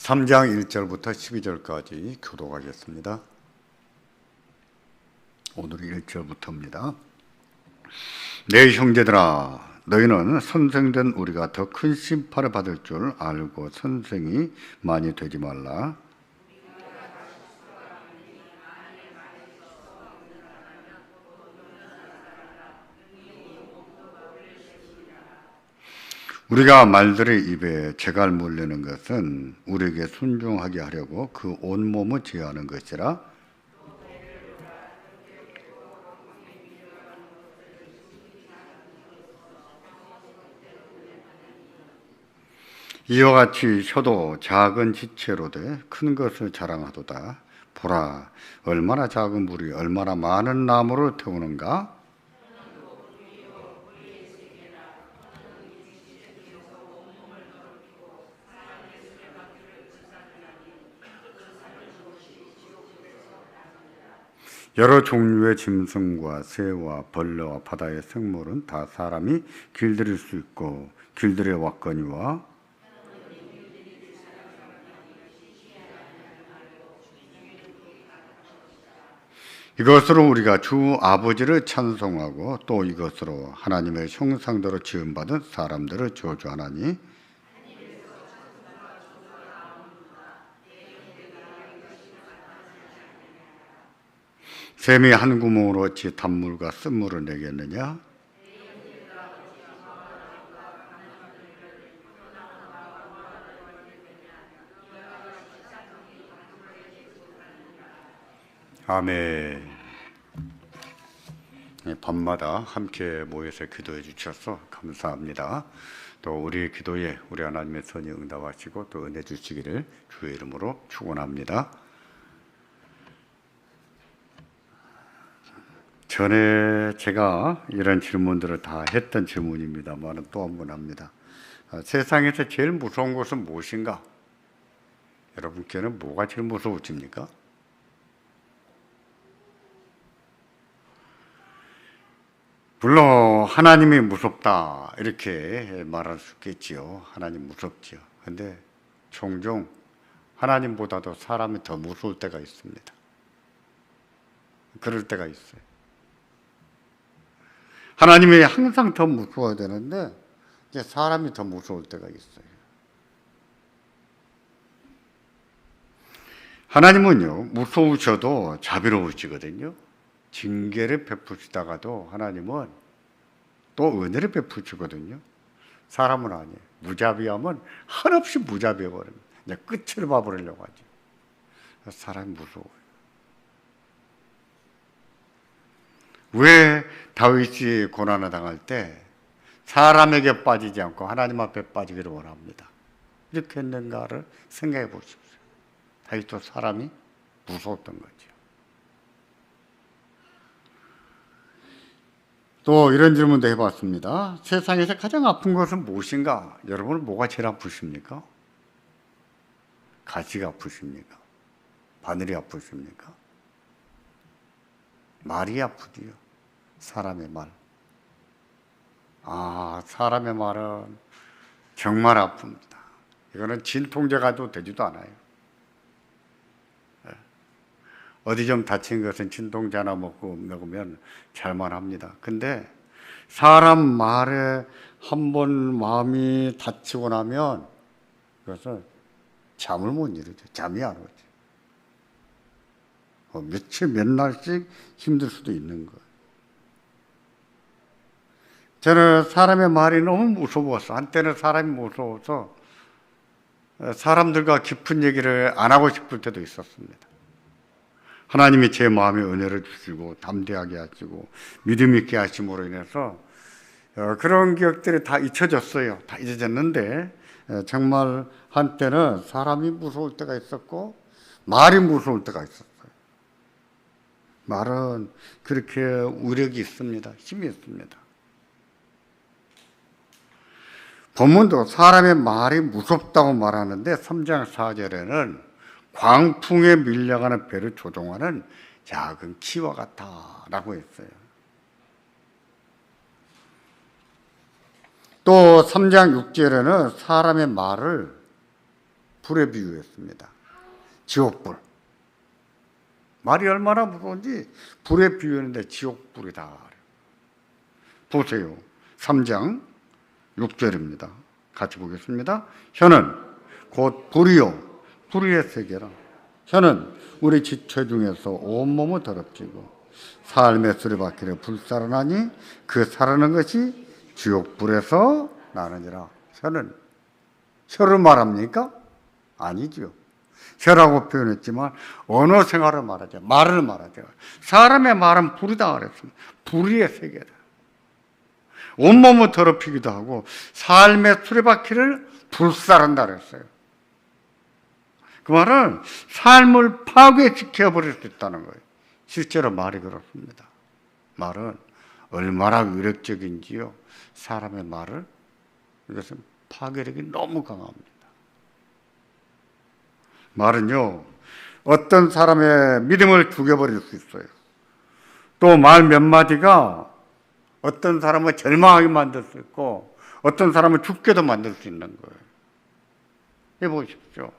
3장 1절부터 12절까지 교독하겠습니다. 오늘은 1절부터입니다. 내 형제들아, 너희는 선생된 우리가 더 큰 심판을 받을 줄 알고 선생이 많이 되지 말라. 우리가 말들의 입에 재갈 물리는 것은 우리에게 순종하게 하려고 그 온몸을 제어하는 것이라. 이와 같이 혀도 작은 지체로 돼 큰 것을 자랑하도다. 보라, 얼마나 작은 물이 얼마나 많은 나무를 태우는가. 여러 종류의 짐승과 새와 벌레와 바다의 생물은 다 사람이 길들일 수 있고 길들여 왔거니와 이것으로 우리가 주 아버지를 찬송하고 또 이것으로 하나님의 형상대로 지음받은 사람들을 저주하나니 샘이 한 구멍으로 어찌 단물과 쓴물을 내겠느냐. 아멘. 밤마다 함께 모여서 기도해 주셔서 감사합니다. 또 우리의 기도에 우리 하나님의 선이 응답하시고 또 은혜 주시기를 주의 이름으로 축원합니다. 전에 제가 이런 질문들을 다 했던 질문입니다만 또 한 번 합니다. 세상에서 제일 무서운 것은 무엇인가? 여러분께는 뭐가 제일 무서우십니까? 물론 하나님이 무섭다 이렇게 말할 수 있겠지요. 하나님 무섭지요. 근데 종종 하나님보다도 사람이 더 무서울 때가 있습니다. 그럴 때가 있어요. 하나님이 항상 더 무서워야 되는데 이제 사람이 더 무서울 때가 있어요. 하나님은요, 무서우셔도 자비로우시거든요. 징계를 베푸시다가도 하나님은 또 은혜를 베푸시거든요. 사람은 아니에요. 무자비하면 한없이 무자비해 버립니다. 이제 끝을 봐버리려고 하죠. 사람이 무서워요. 왜 다윗이 고난을 당할 때 사람에게 빠지지 않고 하나님 앞에 빠지기를 원합니다. 이렇게 했는가를 생각해 보십시오. 다윗도 사람이 무서웠던 거죠. 또 이런 질문도 해봤습니다. 세상에서 가장 아픈 것은 무엇인가? 여러분은 뭐가 제일 아프십니까? 가시가 아프십니까? 바늘이 아프십니까? 말이 아프지요. 사람의 말. 사람의 말은 정말 아픕니다. 이거는 진통제 가도 되지도 않아요. 어디 좀 다친 것은 진통제 하나 먹으면 잘만합니다. 근데 사람 말에 한번 마음이 다치고 나면 그것은 잠을 못 이루죠. 잠이 안 오죠. 며칠 몇 날씩 힘들 수도 있는 거예요. 저는 사람의 말이 너무 무서워서 한때는 사람이 무서워서 사람들과 깊은 얘기를 안 하고 싶을 때도 있었습니다. 하나님이 제 마음에 은혜를 주시고 담대하게 하시고 믿음 있게 하심으로 인해서 그런 기억들이 다 잊혀졌어요. 다 잊어졌는데 정말 한때는 사람이 무서울 때가 있었고 말이 무서울 때가 있었어요. 말은 그렇게 위력이 있습니다. 힘이 있습니다. 본문도 사람의 말이 무섭다고 말하는데 3장 4절에는 광풍에 밀려가는 배를 조종하는 작은 키와 같다라고 했어요. 또 3장 6절에는 사람의 말을 불에 비유했습니다. 지옥불. 말이 얼마나 무서운지 불에 비유했는데 지옥불이다. 보세요. 3장 6절입니다. 같이 보겠습니다. 혀는 곧 불이요 불의의 세계라. 혀는 우리 지체 중에서 온몸을 더럽히고 삶의 수레바퀴를 불살아나니 그 살아난 것이 지옥불에서 나느니라. 혀를 말합니까? 아니죠. 혀라고 표현했지만 언어 생활을 말하죠. 말을 말하죠. 사람의 말은 불이다 그랬습니다. 불의의 세계다. 온몸을 더럽히기도 하고 삶의 수레바퀴를 불살한다 그랬어요. 그 말은 삶을 파괴시켜버릴 수 있다는 거예요. 실제로 말이 그렇습니다. 말은 얼마나 위력적인지요. 사람의 말을 이것은 파괴력이 너무 강합니다. 말은요, 어떤 사람의 믿음을 죽여버릴 수 있어요. 또 말 몇 마디가 어떤 사람을 절망하게 만들 수 있고 어떤 사람을 죽게도 만들 수 있는 거예요. 해보십시오.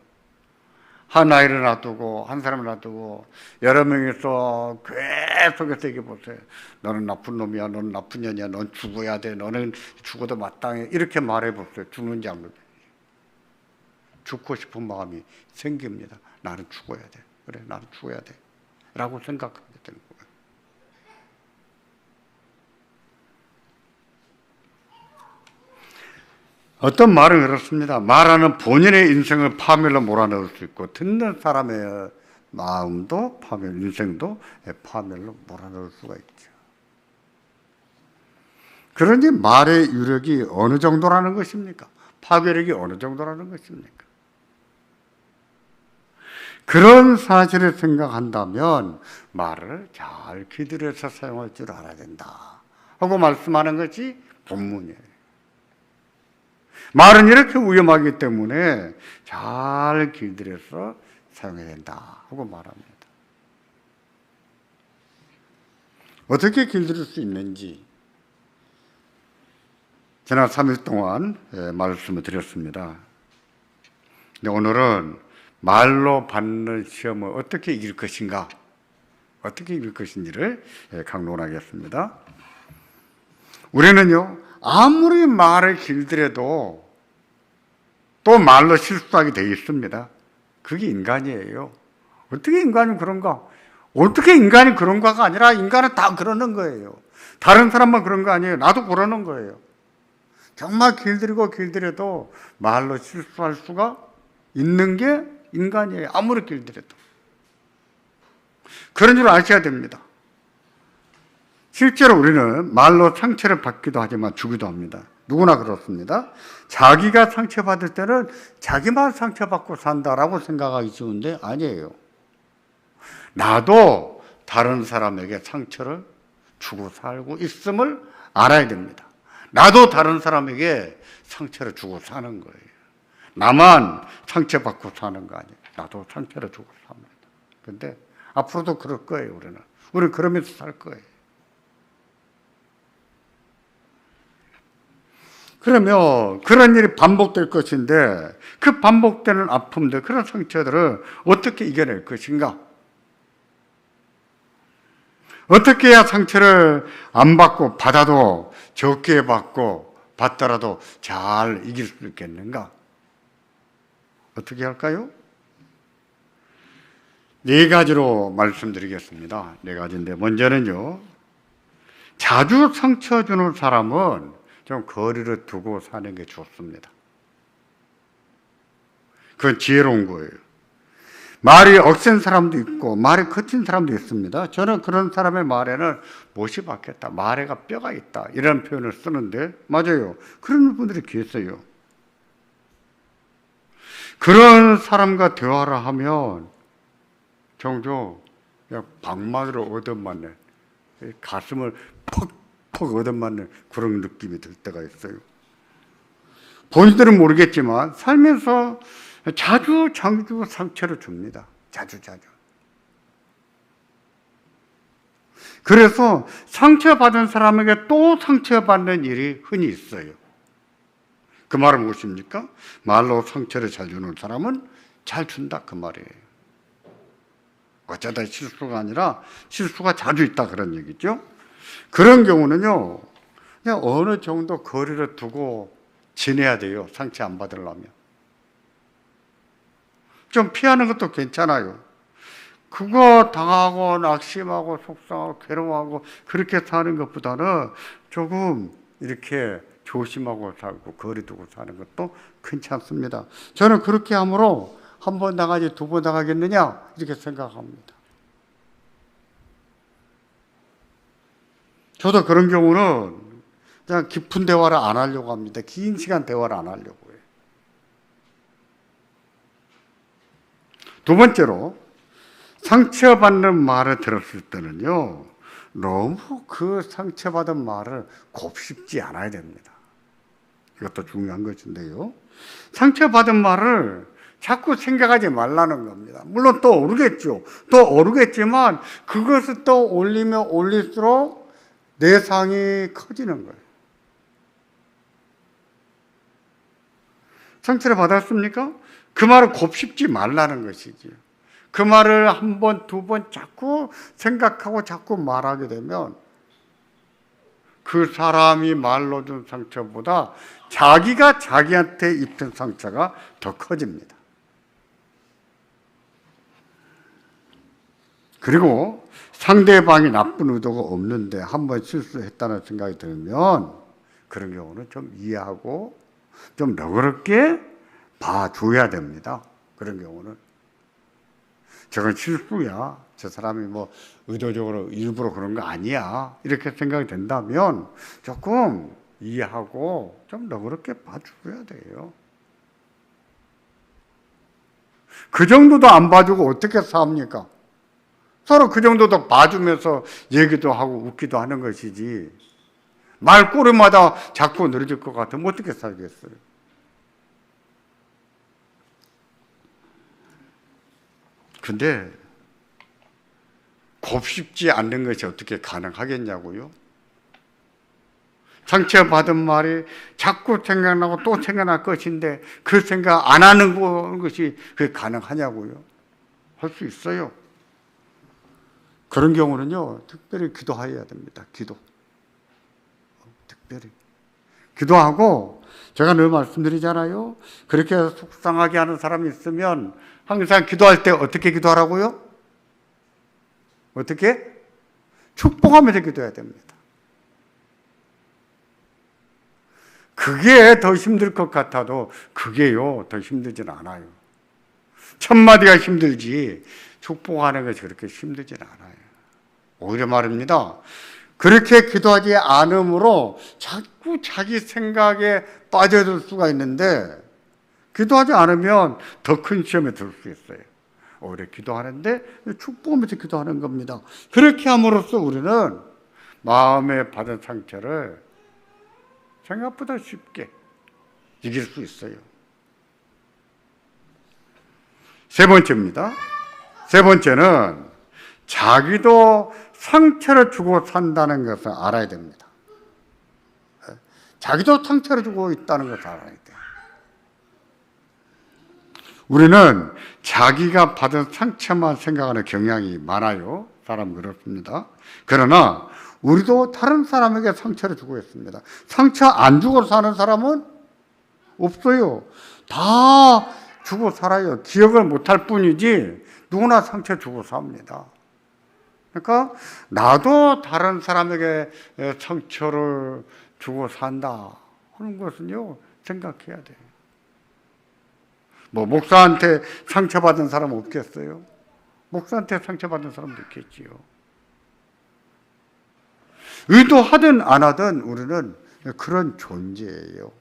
한 아이를 놔두고 한 사람을 놔두고 여러 명이서 계속해서 얘기해보세요. 너는 나쁜 놈이야, 너는 나쁜 년이야, 넌 죽어야 돼, 너는 죽어도 마땅해, 이렇게 말해보세요. 죽는지 안 죽는지. 죽고 싶은 마음이 생깁니다. 나는 죽어야 돼. 그래, 나는 죽어야 돼 라고 생각하게 되는 거예요. 어떤 말은 그렇습니다. 말하는 본인의 인생을 파멸로 몰아넣을 수 있고 듣는 사람의 마음도 파멸, 인생도 파멸로 몰아넣을 수가 있죠. 그러니 말의 유력이 어느 정도라는 것입니까? 파괴력이 어느 정도라는 것입니까? 그런 사실을 생각한다면 말을 잘 기들여서 사용할 줄 알아야 된다 하고 말씀하는 것이 본문이에요. 말은 이렇게 위험하기 때문에 잘 길들여서 사용해야 된다 하고 말합니다. 어떻게 길들일 수 있는지 지난 3일 동안 말씀을 드렸습니다. 근데 오늘은 말로 받는 시험을 어떻게 이길 것인가, 어떻게 이길 것인지를 강론하겠습니다. 우리는요, 아무리 말을 길들여도 또 말로 실수하게 되어 있습니다. 그게 인간이에요. 어떻게 인간이 그런가? 어떻게 인간이 그런가가 아니라 인간은 다 그러는 거예요. 다른 사람만 그런 거 아니에요. 나도 그러는 거예요. 정말 길들여도 말로 실수할 수가 있는 게 인간이에요. 아무리 길들여도. 그런 줄 아셔야 됩니다. 실제로 우리는 말로 상처를 받기도 하지만 주기도 합니다. 누구나 그렇습니다. 자기가 상처받을 때는 자기만 상처받고 산다라고 생각하기 쉬운데 아니에요. 나도 다른 사람에게 상처를 주고 살고 있음을 알아야 됩니다. 나도 다른 사람에게 상처를 주고 사는 거예요. 나만 상처받고 사는 거 아니에요. 나도 상처를 주고 삽니다. 근데 앞으로도 그럴 거예요, 우리는 그러면서 살 거예요. 그러면 그런 일이 반복될 것인데 그 반복되는 아픔들, 그런 상처들을 어떻게 이겨낼 것인가? 어떻게 해야 상처를 안 받고 받아도 적게 받고 받더라도 잘 이길 수 있겠는가? 어떻게 할까요? 4가지로 말씀드리겠습니다. 4가지인데 먼저는요, 자주 상처 주는 사람은 좀 거리를 두고 사는 게 좋습니다. 그건 지혜로운 거예요. 말이 억센 사람도 있고 말이 거친 사람도 있습니다. 저는 그런 사람의 말에는 못이 박혔다, 말에가 뼈가 있다, 이런 표현을 쓰는데 맞아요. 그런 분들이 계세요. 그런 사람과 대화를 하면 종종 그냥 방망이로 얻어맞는, 가슴을 퍽퍽 얻어맞는 그런 느낌이 들 때가 있어요. 본인들은 모르겠지만 살면서 자주 상처를 줍니다. 자주. 그래서 상처받은 사람에게 또 상처받는 일이 흔히 있어요. 그 말은 무엇입니까? 말로 상처를 잘 주는 사람은 잘 준다 그 말이에요. 어쩌다 실수가 아니라 실수가 자주 있다 그런 얘기죠. 그런 경우는요, 그냥 어느 정도 거리를 두고 지내야 돼요. 상처 안 받으려면. 좀 피하는 것도 괜찮아요. 그거 당하고 낙심하고 속상하고 괴로워하고 그렇게 사는 것보다는 조금 이렇게 조심하고 살고 거리 두고 사는 것도 괜찮습니다. 저는 그렇게 함으로 한 번 나가지 두 번 나가겠느냐 이렇게 생각합니다. 저도 그런 경우는 그냥 깊은 대화를 안 하려고 합니다. 긴 시간 대화를 안 하려고 해요. 두 번째로 상처받는 말을 들었을 때는요, 너무 그 상처받은 말을 곱씹지 않아야 됩니다. 이것도 중요한 것인데요. 상처받은 말을 자꾸 생각하지 말라는 겁니다. 물론 또 오르겠죠. 또 오르겠지만 그것을 또 올리면 올릴수록 내상이 커지는 거예요. 상처를 받았습니까? 그 말을 곱씹지 말라는 것이지요. 그 말을 한 번, 두 번 자꾸 생각하고 자꾸 말하게 되면 그 사람이 말로 준 상처보다 자기가 자기한테 입힌 상처가 더 커집니다. 그리고 상대방이 나쁜 의도가 없는데 한 번 실수했다는 생각이 들면 그런 경우는 좀 이해하고 좀 너그럽게 봐줘야 됩니다. 그런 경우는 저건 실수야. 저 사람이 뭐 의도적으로 일부러 그런 거 아니야. 이렇게 생각이 된다면 조금 이해하고 좀 너그럽게 봐줘야 돼요. 그 정도도 안 봐주고 어떻게 삽니까? 서로 그 정도도 봐주면서 얘기도 하고 웃기도 하는 것이지 말꼬리마다 자꾸 늘어질 것 같으면 어떻게 살겠어요? 근데 곱씹지 않는 것이 어떻게 가능하겠냐고요? 상처받은 말이 자꾸 생각나고 또 생각날 것인데 그 생각 안 하는 것이 그게 가능하냐고요? 할 수 있어요. 그런 경우는요, 특별히 기도해야 됩니다. 기도. 특별히. 기도하고, 제가 늘 말씀드리잖아요. 그렇게 속상하게 하는 사람이 있으면 항상 기도할 때 어떻게 기도하라고요? 어떻게? 축복하면서 기도해야 됩니다. 그게 더 힘들 것 같아도 그게요, 더 힘들진 않아요. 첫마디가 힘들지 축복하는 것이 그렇게 힘들진 않아요. 오히려 말입니다. 그렇게 기도하지 않으므로 자꾸 자기 생각에 빠져들 수가 있는데 기도하지 않으면 더 큰 시험에 들 수 있어요. 오히려 기도하는데 축복하면서 기도하는 겁니다. 그렇게 함으로써 우리는 마음에 받은 상처를 생각보다 쉽게 이길 수 있어요. 세 번째입니다. 세 번째는 자기도 상처를 주고 산다는 것을 알아야 됩니다. 자기도 상처를 주고 있다는 것을 알아야 돼요. 우리는 자기가 받은 상처만 생각하는 경향이 많아요. 사람 그렇습니다. 그러나 우리도 다른 사람에게 상처를 주고 있습니다. 상처 안 주고 사는 사람은 없어요. 다 주고 살아요. 기억을 못할 뿐이지 누구나 상처 주고 삽니다. 그러니까 나도 다른 사람에게 상처를 주고 산다 하는 것은요, 생각해야 돼요. 뭐 목사한테 상처받은 사람 없겠어요? 목사한테 상처받은 사람도 있겠지요. 의도하든 안 하든 우리는 그런 존재예요.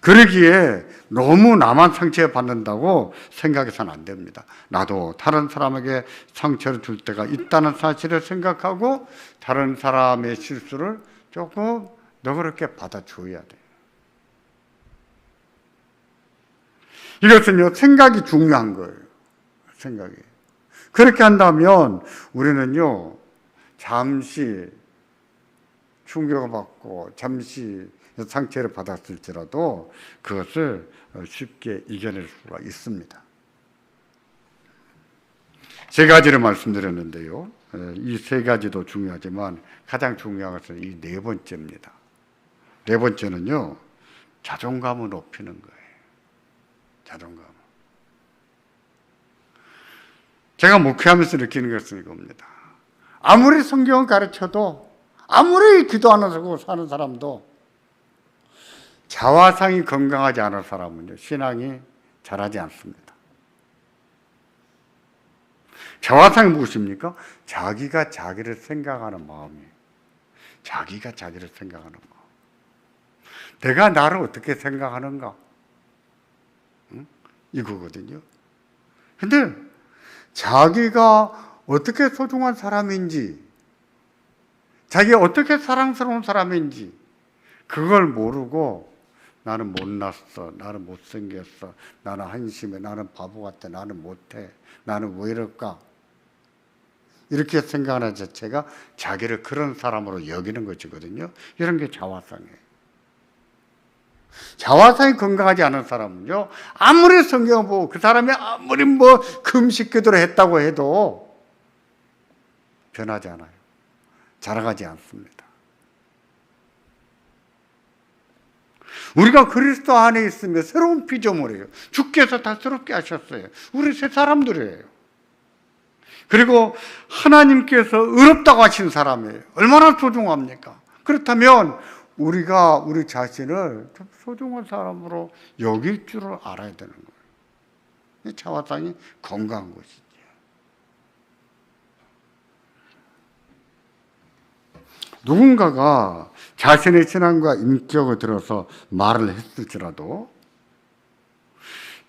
그러기에 너무 나만 상처받는다고 생각해서는 안 됩니다. 나도 다른 사람에게 상처를 줄 때가 있다는 사실을 생각하고 다른 사람의 실수를 조금 너그럽게 받아줘야 돼요. 이것은요, 생각이 중요한 거예요. 생각이. 그렇게 한다면 우리는요, 잠시 충격을 받고 잠시 상처를 받았을지라도 그것을 쉽게 이겨낼 수가 있습니다. 세 가지를 말씀드렸는데요. 이 세 가지도 중요하지만 가장 중요한 것은 이 네 번째입니다. 네 번째는요, 자존감을 높이는 거예요. 자존감. 제가 목회하면서 느끼는 것은 이겁니다. 아무리 성경을 가르쳐도, 아무리 기도 안 하고 사는 사람도 자화상이 건강하지 않은 사람은요, 신앙이 잘하지 않습니다. 자화상이 무엇입니까? 자기가 자기를 생각하는 마음이에요. 자기가 자기를 생각하는 마음. 내가 나를 어떻게 생각하는가? 응? 이거거든요. 근데 자기가 어떻게 소중한 사람인지, 자기가 어떻게 사랑스러운 사람인지 그걸 모르고 나는 못났어, 나는 못생겼어, 나는 한심해, 나는 바보 같아, 나는 못해, 나는 왜 이럴까? 이렇게 생각하는 자체가 자기를 그런 사람으로 여기는 것이거든요. 이런 게 자화상이에요. 자화상이 건강하지 않은 사람은요, 아무리 성경을 보고 그 사람이 아무리 금식 기도를 했다고 해도 변하지 않아요. 자라가지 않습니다. 우리가 그리스도 안에 있으면 새로운 피조물이에요. 주께서 다 새롭게 하셨어요. 우리 새 사람들이에요. 그리고 하나님께서 의롭다고 하신 사람이에요. 얼마나 소중합니까? 그렇다면 우리가 우리 자신을 좀 소중한 사람으로 여길 줄을 알아야 되는 거예요. 자화상이 건강한 것이죠. 누군가가 자신의 신앙과 인격을 들어서 말을 했을지라도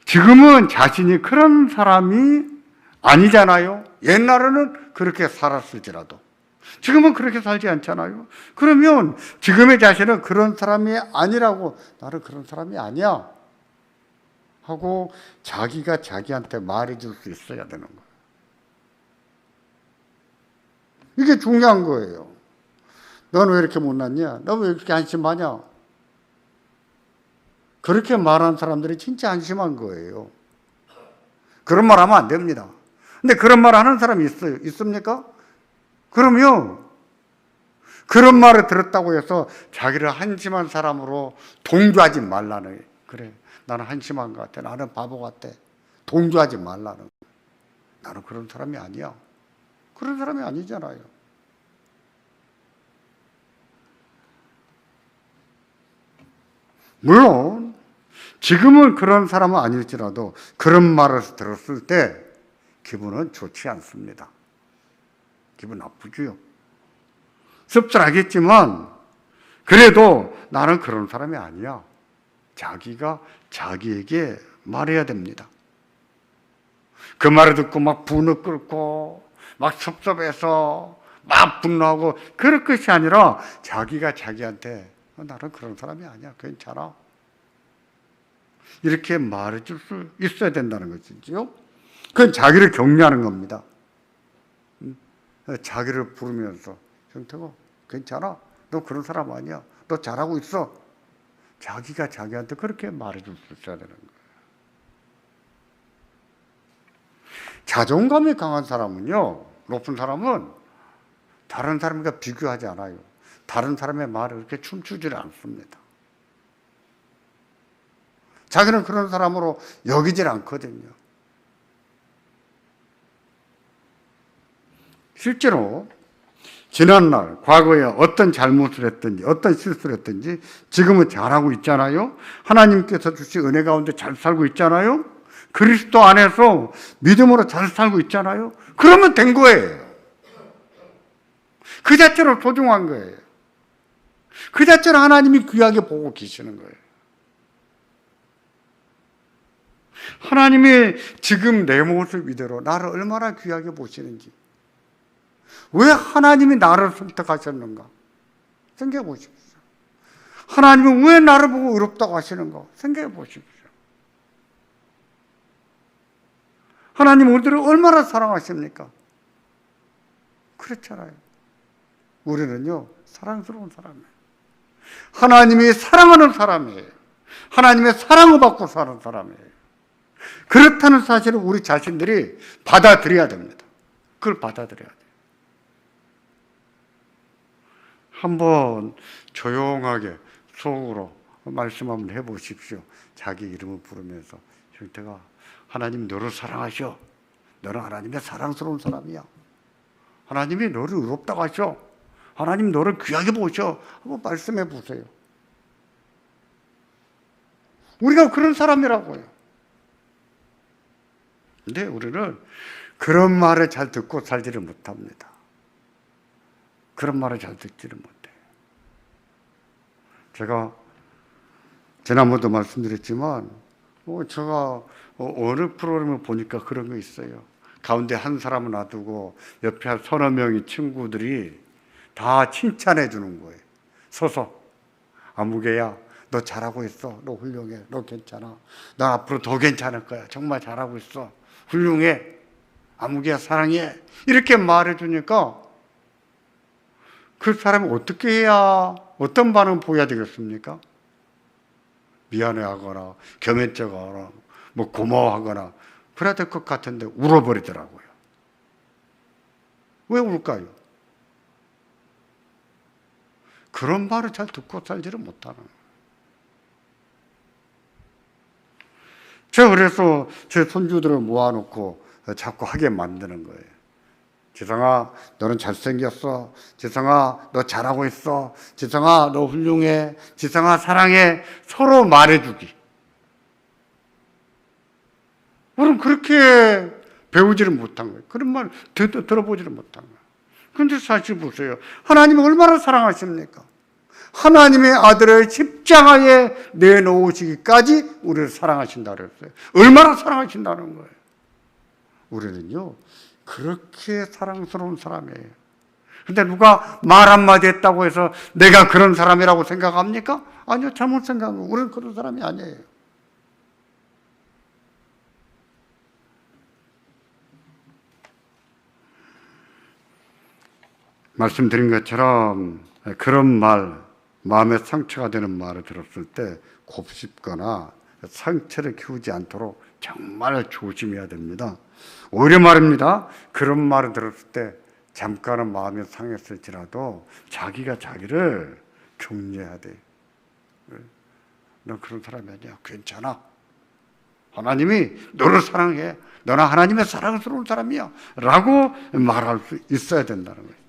지금은 자신이 그런 사람이 아니잖아요. 옛날에는 그렇게 살았을지라도 지금은 그렇게 살지 않잖아요. 그러면 지금의 자신은 그런 사람이 아니라고, 나는 그런 사람이 아니야 하고 자기가 자기한테 말해줄 수 있어야 되는 거예요. 이게 중요한 거예요. 너는 왜 이렇게 못났냐? 너 왜 이렇게 한심하냐? 그렇게 말하는 사람들이 진짜 한심한 거예요. 그런 말 하면 안 됩니다. 근데 그런 말 하는 사람이 있어요. 있습니까? 그러면 그런 말을 들었다고 해서 자기를 한심한 사람으로 동조하지 말라는 거예요. 그래, 나는 한심한 것 같아. 나는 바보 같아. 동조하지 말라는 거예요. 나는 그런 사람이 아니야. 그런 사람이 아니잖아요. 물론 지금은 그런 사람은 아닐지라도 그런 말을 들었을 때 기분은 좋지 않습니다. 기분 나쁘죠. 씁쓸하겠지만 그래도 나는 그런 사람이 아니야. 자기가 자기에게 말해야 됩니다. 그 말을 듣고 막 분을 끓고 막 섭섭해서 막 분노하고 그럴 것이 아니라 자기가 자기한테 나는 그런 사람이 아니야. 괜찮아. 이렇게 말해줄 수 있어야 된다는 것이지요. 그건 자기를 격려하는 겁니다. 자기를 부르면서 형태가 괜찮아. 너 그런 사람 아니야. 너 잘하고 있어. 자기가 자기한테 그렇게 말해줄 수 있어야 되는 거예요. 자존감이 강한 사람은요, 높은 사람은 다른 사람과 비교하지 않아요. 다른 사람의 말을 그렇게 춤추지를 않습니다. 자기는 그런 사람으로 여기질 않거든요. 실제로 지난날 과거에 어떤 잘못을 했든지 어떤 실수를 했든지 지금은 잘하고 있잖아요. 하나님께서 주신 은혜 가운데 잘 살고 있잖아요. 그리스도 안에서 믿음으로 잘 살고 있잖아요. 그러면 된 거예요. 그 자체로 소중한 거예요. 그 자체로 하나님이 귀하게 보고 계시는 거예요. 하나님이 지금 내 모습 이대로 나를 얼마나 귀하게 보시는지, 왜 하나님이 나를 선택하셨는가 생각해 보십시오. 하나님은 왜 나를 보고 의롭다고 하시는가 생각해 보십시오. 하나님 우리들을 얼마나 사랑하십니까? 그렇잖아요. 우리는요, 사랑스러운 사람이에요. 하나님이 사랑하는 사람이에요. 하나님의 사랑을 받고 사는 사람이에요. 그렇다는 사실을 우리 자신들이 받아들여야 됩니다. 그걸 받아들여야 돼요. 한번 조용하게 속으로 말씀 한번 해보십시오. 자기 이름을 부르면서 형태가 하나님 너를 사랑하셔. 너는 하나님의 사랑스러운 사람이야. 하나님이 너를 의롭다고 하셔. 하나님 너를 귀하게 보셔. 한번 말씀해 보세요. 우리가 그런 사람이라고요. 근데 우리는 그런 말을 잘 듣고 살지를 못합니다. 그런 말을 잘 듣지를 못해요. 제가 지난번도 말씀드렸지만 제가 어느 프로그램을 보니까 그런 거 있어요. 가운데 한 사람을 놔두고 옆에 한 서너 명의 친구들이 다 칭찬해 주는 거예요. 서서 아무개야 너 잘하고 있어. 너 훌륭해. 너 괜찮아. 너 앞으로 더 괜찮을 거야. 정말 잘하고 있어. 훌륭해. 아무개야 사랑해. 이렇게 말해 주니까 그 사람이 어떻게 해야 어떤 반응을 보여야 되겠습니까? 미안해하거나 겸연쩍하거나 뭐 고마워하거나 그래야 될 것 같은데 울어버리더라고요. 왜 울까요? 그런 말을 잘 듣고 살지를 못하는 거예요. 제가 그래서 제 손주들을 모아놓고 자꾸 하게 만드는 거예요. 지성아 너는 잘생겼어. 지성아 너 잘하고 있어. 지성아 너 훌륭해. 지성아 사랑해. 서로 말해주기. 우리는 그렇게 배우지를 못한 거예요. 그런 말 들어보지를 못한 거예요. 그런데 사실 보세요. 하나님이 얼마나 사랑하십니까? 하나님의 아들을 십자가에 내놓으시기까지 우리를 사랑하신다 그랬어요. 얼마나 사랑하신다는 거예요. 우리는요 그렇게 사랑스러운 사람이에요. 근데 누가 말 한마디 했다고 해서 내가 그런 사람이라고 생각합니까? 아니요, 잘못 생각합니다. 우리는 그런 사람이 아니에요. 말씀드린 것처럼 그런 말, 마음에 상처가 되는 말을 들었을 때 곱씹거나 상처를 키우지 않도록 정말 조심해야 됩니다. 오히려 말입니다. 그런 말을 들었을 때 잠깐은 마음이 상했을지라도 자기가 자기를 격려해야 돼. 너 그런 사람이 아니야. 괜찮아. 하나님이 너를 사랑해. 너는 하나님의 사랑스러운 사람이야. 라고 말할 수 있어야 된다는 거예요.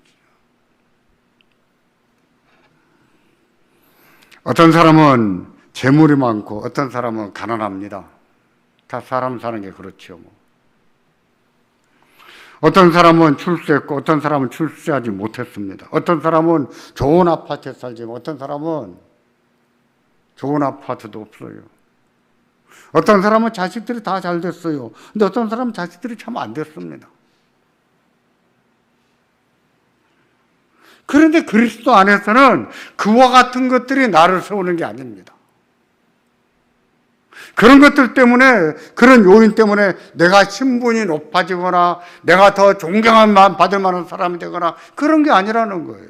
어떤 사람은 재물이 많고 어떤 사람은 가난합니다. 다 사람 사는 게 그렇죠. 뭐. 어떤 사람은 출세했고 어떤 사람은 출세하지 못했습니다. 어떤 사람은 좋은 아파트에 살지만 어떤 사람은 좋은 아파트도 없어요. 어떤 사람은 자식들이 다 잘 됐어요. 근데 어떤 사람은 자식들이 참 안 됐습니다. 그런데 그리스도 안에서는 그와 같은 것들이 나를 세우는 게 아닙니다. 그런 것들 때문에, 그런 요인 때문에 내가 신분이 높아지거나 내가 더 존경함 받을 만한 사람이 되거나 그런 게 아니라는 거예요.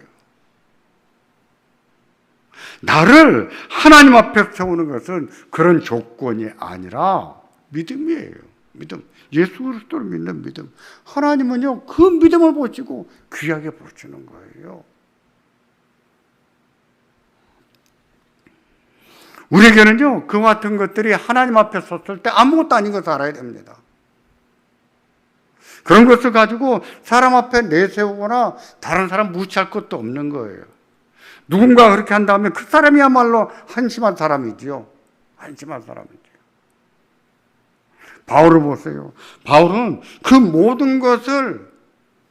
나를 하나님 앞에 세우는 것은 그런 조건이 아니라 믿음이에요. 믿음. 예수 그리스도를 믿는 믿음. 하나님은요, 그 믿음을 보시고 귀하게 보시는 거예요. 우리에게는요, 그 같은 것들이 하나님 앞에 섰을 때 아무것도 아닌 것을 알아야 됩니다. 그런 것을 가지고 사람 앞에 내세우거나 다른 사람 무시할 것도 없는 거예요. 누군가 그렇게 한다면 그 사람이야말로 한심한 사람이지요. 한심한 사람이지요. 바울을 보세요. 바울은 그 모든 것을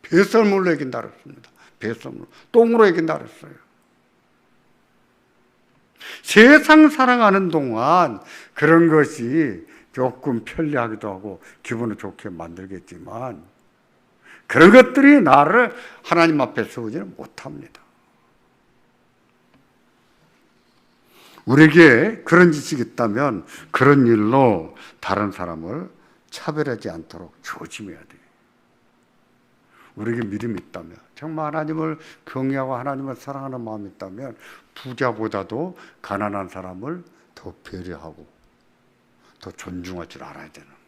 배설물로 여긴다 그랬습니다. 배설물. 똥으로 여긴다 그랬어요. 세상 살아가는 동안 그런 것이 조금 편리하기도 하고 기분을 좋게 만들겠지만 그런 것들이 나를 하나님 앞에 세우지는 못합니다. 우리에게 그런 지식이 있다면 그런 일로 다른 사람을 차별하지 않도록 조심해야 돼요. 우리에게 믿음이 있다면, 정말 하나님을 경외하고 하나님을 사랑하는 마음이 있다면 부자보다도 가난한 사람을 더 배려하고 더 존중할 줄 알아야 되는 거예요.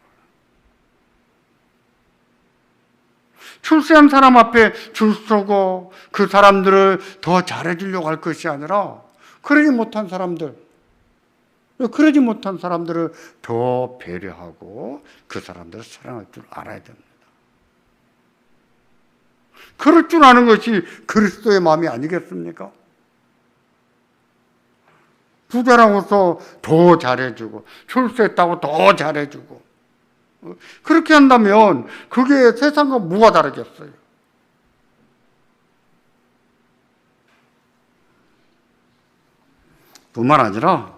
출세한 사람 앞에 줄 서고 그 사람들을 더 잘해주려고 할 것이 아니라 그러지 못한 사람들을 더 배려하고 그 사람들을 사랑할 줄 알아야 됩니다. 그럴 줄 아는 것이 그리스도의 마음이 아니겠습니까? 부자라고서 더 잘해주고 출세했다고 더 잘해주고 그렇게 한다면 그게 세상과 뭐가 다르겠어요? 뿐만 아니라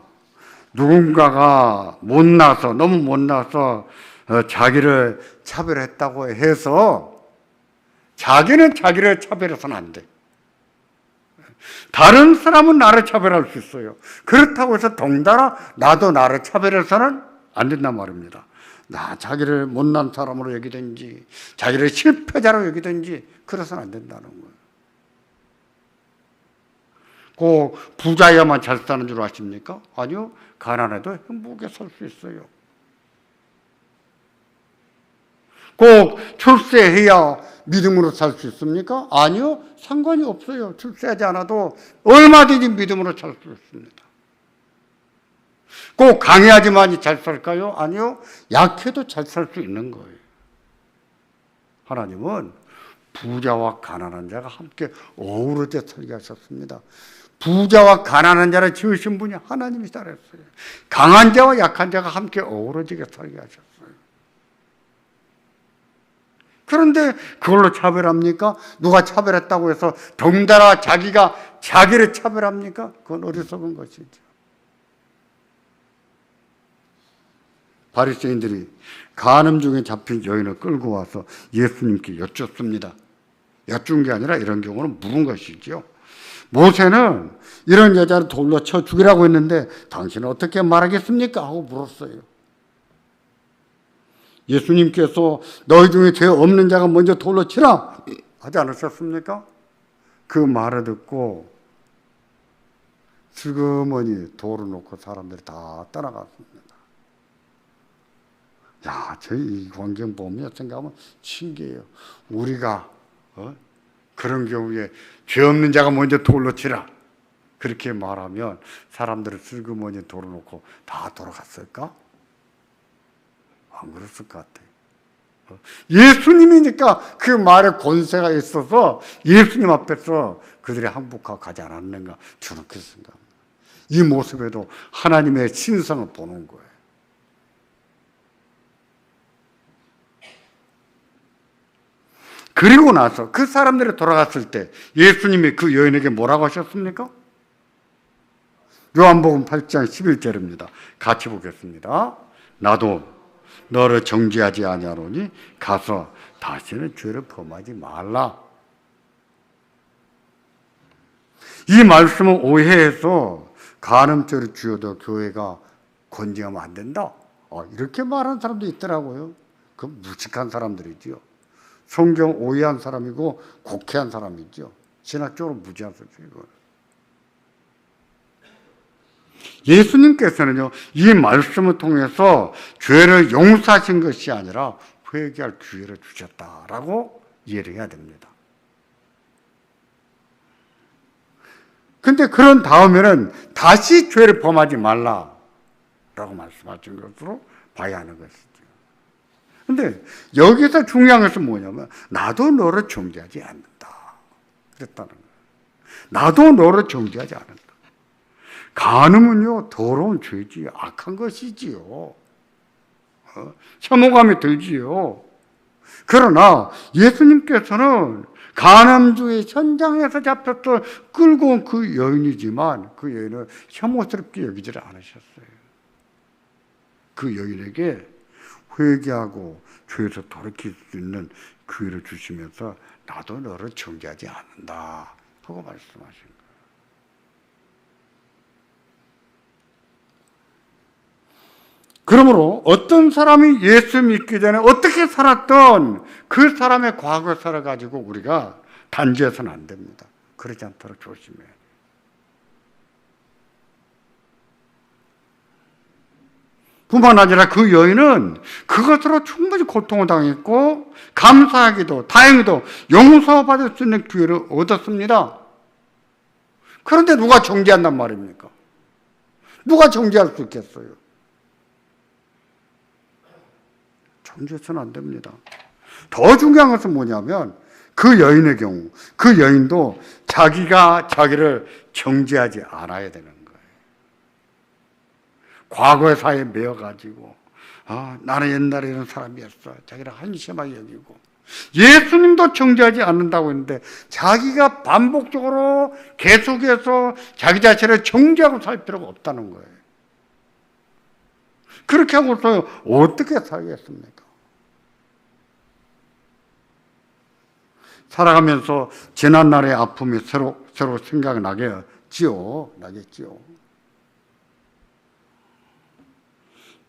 누군가가 너무 못나서 자기를 차별했다고 해서 자기는 자기를 차별해서는 안 돼. 다른 사람은 나를 차별할 수 있어요. 그렇다고 해서 덩달아 나도 나를 차별해서는 안 된단 말입니다. 자기를 못난 사람으로 여기든지 자기를 실패자로 여기든지 그래서는 안 된다는 거예요. 꼭 부자야만 잘 사는 줄 아십니까? 아니요. 가난해도 행복하게 살 수 있어요. 꼭 출세해야 믿음으로 살 수 있습니까? 아니요. 상관이 없어요. 출세하지 않아도 얼마든지 믿음으로 살 수 있습니다. 꼭 강해야지만 잘 살까요? 아니요. 약해도 잘 살 수 있는 거예요. 하나님은 부자와 가난한 자가 함께 어우러져 살게 하셨습니다. 부자와 가난한 자를 지으신 분이 하나님이 잘했어요. 강한 자와 약한 자가 함께 어우러지게 살게 하셨어요. 그런데 그걸로 차별합니까? 누가 차별했다고 해서 덩달아 자기가 자기를 차별합니까? 그건 어리석은 것이죠. 바리새인들이 간음 중에 잡힌 여인을 끌고 와서 예수님께 여쭙습니다. 여쭌 게 아니라 이런 경우는 물은 것이지요. 모세는 이런 여자를 돌로 쳐 죽이라고 했는데 당신은 어떻게 말하겠습니까? 하고 물었어요. 예수님께서 너희 중에 죄 없는 자가 먼저 돌로 치라 하지 않으셨습니까? 그 말을 듣고 슬그머니 돌을 놓고 사람들이 다 떠나갔습니다. 저희 이 광경 보면 생각하면 신기해요. 우리가 그런 경우에 죄 없는 자가 먼저 돌로 치라 그렇게 말하면 사람들을 슬그머니 돌을 놓고 다 돌아갔을까? 안 그랬을 것 같아요. 예수님이니까 그 말에 권세가 있어서 예수님 앞에서 그들이 항복하고 가지 않았는가 저는 그렇게 생각합니다. 이 모습에도 하나님의 신성을 보는 거예요. 그리고 나서 그 사람들이 돌아갔을 때 예수님이 그 여인에게 뭐라고 하셨습니까? 요한복음 8장 11절입니다. 같이 보겠습니다. 나도 너를 정죄하지 아니하노니 가서 다시는 죄를 범하지 말라. 이 말씀을 오해해서 간음죄를 지어도 교회가 권징하면 안 된다. 이렇게 말하는 사람도 있더라고요. 그 무식한 사람들이지요. 성경 오해한 사람이고 곡해한 사람이죠. 신학적으로 무지한 소리죠. 예수님께서는요, 이 말씀을 통해서 죄를 용서하신 것이 아니라 회개할 기회를 주셨다라고 이해를 해야 됩니다. 근데 그런 다음에는 다시 죄를 범하지 말라라고 말씀하신 것으로 봐야 하는 것이죠. 근데 여기서 중요한 것은 뭐냐면 나도 너를 정죄하지 않는다 그랬다는 거예요. 나도 너를 정죄하지 않는다. 간음은요 더러운 죄지요. 악한 것이지요. 혐오감이 들지요. 그러나 예수님께서는 간음주의 현장에서 잡혀서 끌고 온 그 여인이지만 그 여인을 혐오스럽게 여기지를 않으셨어요. 그 여인에게 회개하고 죄에서 돌이킬 수 있는 기회를 주시면서 나도 너를 정죄하지 않는다 하고 말씀하신 거예요. 그러므로 어떤 사람이 예수 믿기 전에 어떻게 살았던 그 사람의 과거사를 가지고 우리가 단죄해서는 안 됩니다. 그러지 않도록 조심해야 돼요. 뿐만 아니라 그 여인은 그것으로 충분히 고통을 당했고 감사하기도 다행히도 용서받을 수 있는 기회를 얻었습니다. 그런데 누가 정죄한단 말입니까? 누가 정죄할 수 있겠어요? 정죄해서는 안 됩니다. 더 중요한 것은 뭐냐면 그 여인의 경우 그 여인도 자기가 자기를 정죄하지 않아야 되는 거예요. 과거의 사이에 매여가지고 나는 옛날에 이런 사람이었어. 자기를 한심하게 여기고 예수님도 정죄하지 않는다고 했는데 자기가 반복적으로 계속해서 자기 자신을 정죄하고 살 필요가 없다는 거예요. 그렇게 하고서 어떻게 살겠습니까? 살아가면서 지난날의 아픔이 새로 생각나겠지요.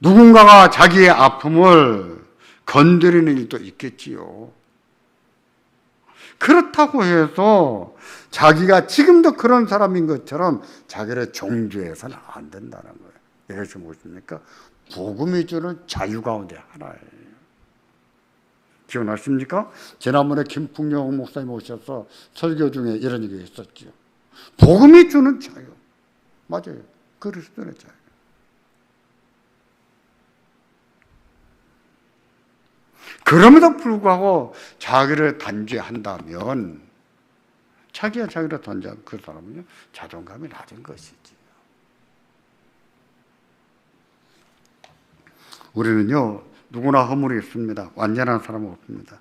누군가가 자기의 아픔을 건드리는 일도 있겠지요. 그렇다고 해서 자기가 지금도 그런 사람인 것처럼 자기를 정죄해서는 안 된다는 거예요. 이것이 무엇입니까? 복음이 주는 자유 가운데 하나예요. 기억나십니까? 지난번에 김풍영 목사님 오셔서 설교 중에 이런 얘기 했었죠. 복음이 주는 자유. 맞아요. 그리스도의 자유. 그럼에도 불구하고 자기를 단죄한다면 자기가 자기를 단죄한 그 사람은요 자존감이 낮은 것이지. 우리는요 누구나 허물이 있습니다. 완전한 사람은 없습니다.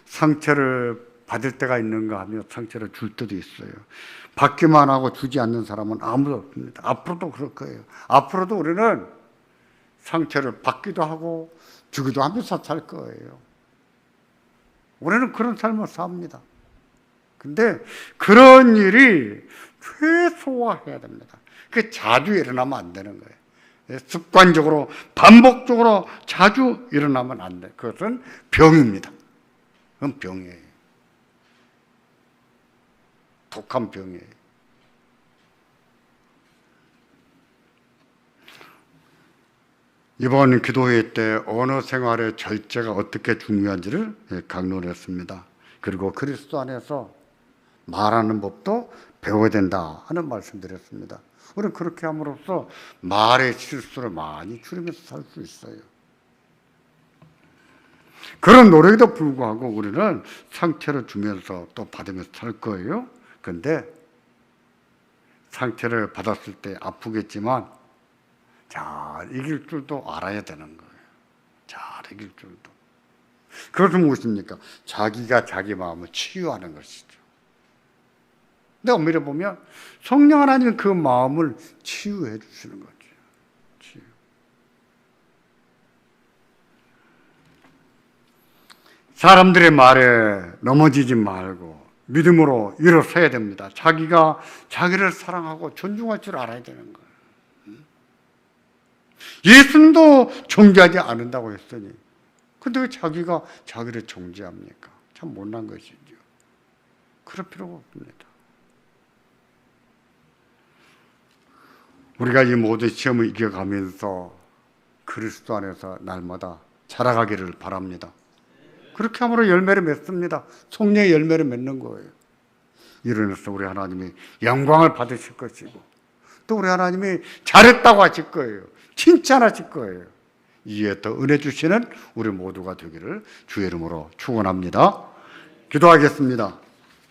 상처를 받을 때가 있는가 하며 상처를 줄 때도 있어요. 받기만 하고 주지 않는 사람은 아무도 없습니다. 앞으로도 그럴 거예요. 앞으로도 우리는 상처를 받기도 하고 주기도 하면서 살 거예요. 우리는 그런 삶을 삽니다. 근데 그런 일이 최소화해야 됩니다. 그게 자주 일어나면 안 되는 거예요. 습관적으로 반복적으로 자주 일어나면 안 돼. 그것은 병입니다. 그건 병이에요. 독한 병이에요. 이번 기도회 때 언어 생활의 절제가 어떻게 중요한지를 강론했습니다. 그리고 그리스도 안에서 말하는 법도 배워야 된다 하는 말씀드렸습니다. 우리는 그렇게 함으로써 말의 실수를 많이 줄이면서 살 수 있어요. 그런 노력에도 불구하고 우리는 상처를 주면서 또 받으면서 살 거예요. 그런데 상처를 받았을 때 아프겠지만 잘 이길 줄도 알아야 되는 거예요. 잘 이길 줄도. 그것은 무엇입니까? 자기가 자기 마음을 치유하는 것이죠. 근데 엄밀히 보면 성령 하나님은 그 마음을 치유해 주시는 거죠. 치유. 사람들의 말에 넘어지지 말고 믿음으로 일어서야 됩니다. 자기가 자기를 사랑하고 존중할 줄 알아야 되는 거예요. 예수님도 정죄하지 않는다고 했으니 근데 왜 자기가 자기를 정죄합니까? 참 못난 것이죠. 그럴 필요가 없습니다. 우리가 이 모든 시험을 이겨가면서 그리스도 안에서 날마다 자라가기를 바랍니다. 그렇게 함으로 열매를 맺습니다. 성령의 열매를 맺는 거예요. 이로써 우리 하나님이 영광을 받으실 것이고 또 우리 하나님이 잘했다고 하실 거예요. 칭찬하실 거예요. 이에 또 은혜 주시는 우리 모두가 되기를 주의 이름으로 축원합니다. 기도하겠습니다.